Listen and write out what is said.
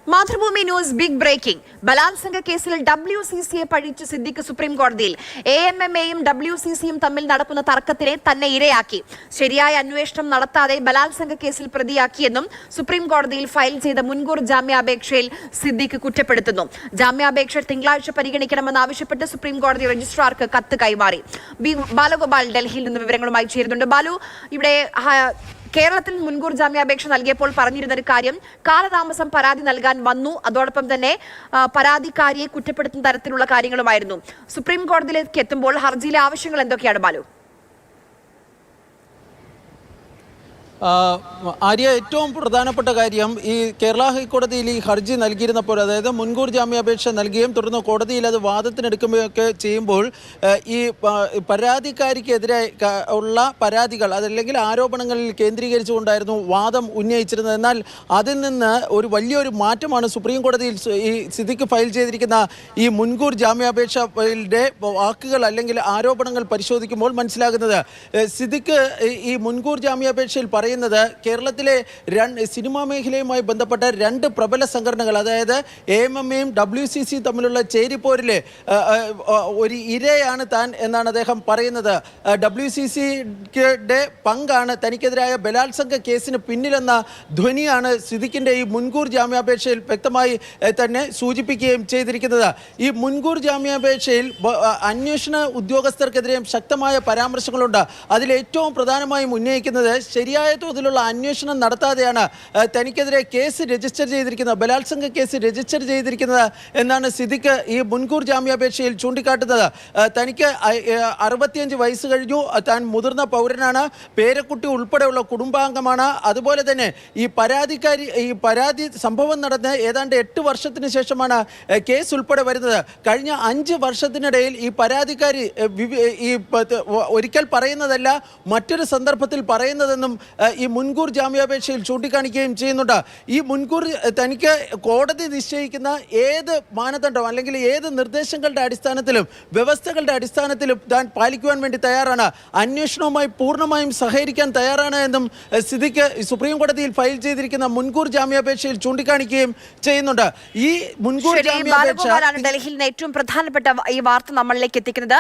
Mathrubhumi news big breaking. ബലാത്സംഗ കേസിൽ WCCയെ പഴിച്ച് Siddique supreme കോടതിയിൽ. AMMയും WCCയും തമ്മിൽ നടക്കുന്ന തർക്കത്തിനെ തന്നെ ഇരയാക്കി. ശരിയായ അന്വേഷണം നടത്താതെ ബലാത്സംഗ കേസിൽ പ്രതിയാക്കിയെന്നും സുപ്രീം കോടതിയിൽ ഫയൽ ചെയ്ത മുൻകൂർ ജാമ്യാപേക്ഷയിൽ സിദ്ദിഖ് കുറ്റപ്പെടുത്തുന്നു. ജാമ്യാപേക്ഷ തിങ്കളാഴ്ച പരിഗണിക്കണമെന്നാവശ്യപ്പെട്ട് സുപ്രീം കോടതി രജിസ്ട്രാർക്ക് കത്ത് കൈമാറി. ബാലഗോപാൽ ഡൽഹിയിൽ നിന്ന് വിവരങ്ങളുമായി ചേരുന്നുണ്ട്. ബാലു, ഇവിടെ കേരളത്തിൽ മുൻകൂർ ജാമ്യാപേക്ഷ നൽകിയപ്പോൾ പറഞ്ഞിരുന്ന ഒരു കാര്യം, കാലതാമസം പരാതി നൽകാൻ വന്നു, അതോടൊപ്പം തന്നെ പരാതിക്കാരിയെ കുറ്റപ്പെടുത്തുന്ന തരത്തിലുള്ള കാര്യങ്ങളുമായിരുന്നു. സുപ്രീം കോടതിയിലേക്ക് എത്തുമ്പോൾ ഹർജിയിലെ ആവശ്യങ്ങൾ എന്തൊക്കെയാണ് ബാലു? ആര്യ, ഏറ്റവും പ്രധാനപ്പെട്ട കാര്യം, ഈ കേരള ഹൈക്കോടതിയിൽ ഈ ഹർജി നൽകിയിരുന്നപ്പോൾ, അതായത് മുൻകൂർ ജാമ്യാപേക്ഷ നൽകുകയും തുടർന്ന് കോടതിയിൽ അത് വാദത്തിനെടുക്കുകയൊക്കെ ചെയ്യുമ്പോൾ ഈ പരാതിക്കാരിക്കെതിരെ ഉള്ള പരാതികൾ അതല്ലെങ്കിൽ ആരോപണങ്ങളിൽ കേന്ദ്രീകരിച്ചുകൊണ്ടായിരുന്നു വാദം ഉന്നയിച്ചിരുന്നത്. എന്നാൽ അതിൽ നിന്ന് ഒരു വലിയൊരു മാറ്റമാണ് സുപ്രീം കോടതിയിൽ ഈ സിദ്ദിഖ് ഫയൽ ചെയ്തിരിക്കുന്ന ഈ മുൻകൂർ ജാമ്യാപേക്ഷയുടെ വാക്കുകൾ അല്ലെങ്കിൽ ആരോപണങ്ങൾ പരിശോധിക്കുമ്പോൾ മനസ്സിലാകുന്നത്. സിദ്ദിഖ് ഈ മുൻകൂർ ജാമ്യാപേക്ഷയിൽ കേരളത്തിലെ സിനിമാ മേഖലയുമായി ബന്ധപ്പെട്ട രണ്ട് പ്രബല സംഘടനകൾ, അതായത് AMMയും WCC തമ്മിലുള്ള ചേരിപ്പോരിലെ ഒരു ഇരയാണ് താൻ എന്നാണ് അദ്ദേഹം പറയുന്നത്. WCCയുടെ പങ്കാണ് തനിക്കെതിരായ ബലാത്സംഗ കേസിന് പിന്നിലെന്ന ധ്വനിയാണ് സിദ്ദിഖിന്റെ ഈ മുൻകൂർ ജാമ്യാപേക്ഷയിൽ വ്യക്തമായി തന്നെ സൂചിപ്പിക്കുകയും ചെയ്തിരിക്കുന്നത്. ഈ മുൻകൂർ ജാമ്യാപേക്ഷയിൽ അന്വേഷണ ഉദ്യോഗസ്ഥർക്കെതിരെയും ശക്തമായ പരാമർശങ്ങളുണ്ട്. അതിലേറ്റവും പ്രധാനമായും ഉന്നയിക്കുന്നത്, ശരിയായ തോതിലുള്ള അന്വേഷണം നടത്താതെയാണ് തനിക്കെതിരെ കേസ് രജിസ്റ്റർ ചെയ്തിരിക്കുന്നത്, ബലാത്സംഗ കേസ് രജിസ്റ്റർ ചെയ്തിരിക്കുന്നത് എന്നാണ് സിദ്ദിഖ് ഈ മുൻകൂർ ജാമ്യാപേക്ഷയിൽ ചൂണ്ടിക്കാട്ടുന്നത്. തനിക്ക് 65 വയസ്സ് കഴിഞ്ഞു, താൻ മുതിർന്ന പൗരനാണ്, പേരക്കുട്ടി ഉൾപ്പെടെയുള്ള കുടുംബാംഗമാണ്. അതുപോലെ തന്നെ ഈ പരാതി സംഭവം നടന്ന് ഏതാണ്ട് 8 വർഷത്തിന് ശേഷമാണ് കേസ് ഉൾപ്പെടെ വരുന്നത്. കഴിഞ്ഞ 5 വർഷത്തിനിടയിൽ ഈ പരാതിക്കാരി ഈ ഒരിക്കൽ പറയുന്നതല്ല മറ്റൊരു സന്ദർഭത്തിൽ പറയുന്നതെന്നും ഈ മുൻകൂർ ജാമ്യാപേക്ഷയിൽ ചൂണ്ടിക്കാണിക്കുകയും ചെയ്യുന്നുണ്ട്. ഈ മുൻകൂർ തനിക്ക് കോടതി നിശ്ചയിക്കുന്ന ഏത് മാനദണ്ഡം അല്ലെങ്കിൽ ഏത് നിർദ്ദേശങ്ങളുടെ അടിസ്ഥാനത്തിലും വ്യവസ്ഥകളുടെ അടിസ്ഥാനത്തിലും താൻ പാലിക്കുവാൻ വേണ്ടി തയ്യാറാണ്, അന്വേഷണവുമായി പൂർണ്ണമായും സഹകരിക്കാൻ തയ്യാറാണ് എന്നും സിദ്ദിഖ് സുപ്രീം കോടതിയിൽ ഫയൽ ചെയ്തിരിക്കുന്ന മുൻകൂർ ജാമ്യാപേക്ഷയിൽ ചൂണ്ടിക്കാണിക്കുകയും ചെയ്യുന്നുണ്ട്. ഈ മുൻകൂർ ജാമ്യാപേക്ഷ ഡൽഹിയിൽ ഏറ്റവും പ്രധാനപ്പെട്ട ഈ വാർത്ത നമ്മളിലേക്ക് എത്തിക്കുന്നത്.